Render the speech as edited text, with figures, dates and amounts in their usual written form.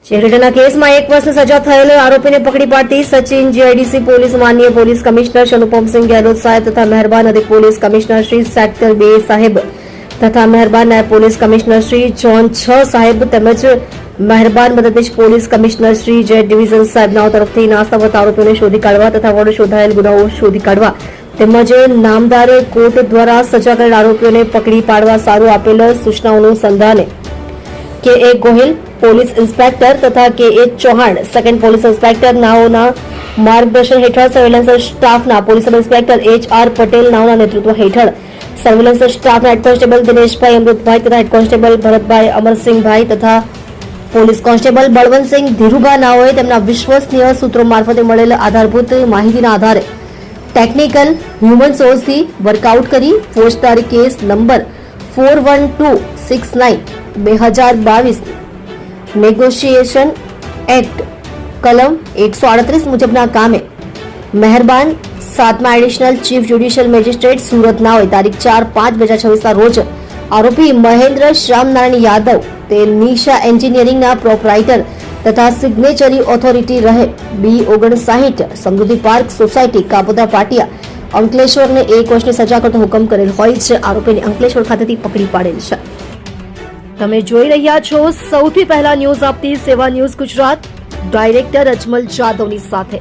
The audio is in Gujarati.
ચેરિટીના કેસમાં 1 વર્ષની સજા થયેલ આરોપીને પકડી પાડતી સચિન જીઆઈડીસી પોલીસ માનનીય પોલીસ કમિશનર અનુપમસિંહ ગેહલોત સાહેબ તથા મહેરબાન અધિક પોલીસ કમિશનર શ્રી સેક્ટર 2 સાહેબ તથા મહેરબાન નાયબ પોલીસ કમિશનર શ્રી ઝોન 6 સાહેબ તેમજ મહેરબાન મદદનીશ પોલીસ કમિશનર શ્રી જે ડિવિઝન સાહેબનાઓ તરફથી નાસ્તાવત આરોપીઓને શોધી કાઢવા તથા વડ શોધાયેલ ગુનાઓ શોધી કાઢવા તેમજ નામદાર કોર્ટ દ્વારા સજા કરેલ આરોપીઓને પકડી પાડવા સારું આપેલ સૂચનાઓનું સંધાને કે.એ. ગોહિલ પોલીસ ઇન્સ્પેક્ટર તથા K A. Chauhan second police inspector નાઓના માર્ગદર્શન હેઠળ સર્વેલન્સ સ્ટાફના police sub inspector H R. Patel નાઓના નેતૃત્વ હેઠળ સર્વેલન્સ સ્ટાફના હેડ કોન્સ્ટેબલ દિનેશભાઈ અમૃતભાઈ તથા હેડ કોન્સ્ટેબલ ભરતભાઈ અમરસિંહભાઈ તથા પોલીસ કોન્સ્ટેબલ બળવંતસિંહ ધીરુભા નાઓએ તેમના વિશ્વસનીય સૂત્રો મારફતે મળેલ આધારભૂત માહિતીના આધારે ટેકનિકલ હ્યુમન સોર્સથી વર્કઆઉટ કરી ફોજદારી કેસ નંબર 41269/2022 નેગોશિએશન એક્ટ કલમ 138 મુજબના કામે મહેરબાન 7મા additional chief judicial magistrate Surat નાઓએ તારીખ 4/5/2026 રોજ આરોપી મહેન્દ્ર શ્યામનારાયણ યાદવ તે નિશા એન્જિનિયરિંગના પ્રોપરાઇટર તથા સિગ્નેચરી ઓથોરિટી રહે B59 સમૃદ્ધિ પાર્ક સોસાયટી કાપોદ્રા પાટિયા અંકલેશ્વરને 1 વર્ષની સજા કરતો હુકમ કરેલ હોય છે. આરોપીને અંકલેશ્વર ખાતેથી પકડી પાડેલ છે. તમે જોઈ રહ્યા છો સૌથી પહેલા ન્યૂઝ આપતી સેવા ન્યૂઝ ગુજરાત ડાયરેક્ટર અજમલ જાદવની સાથે.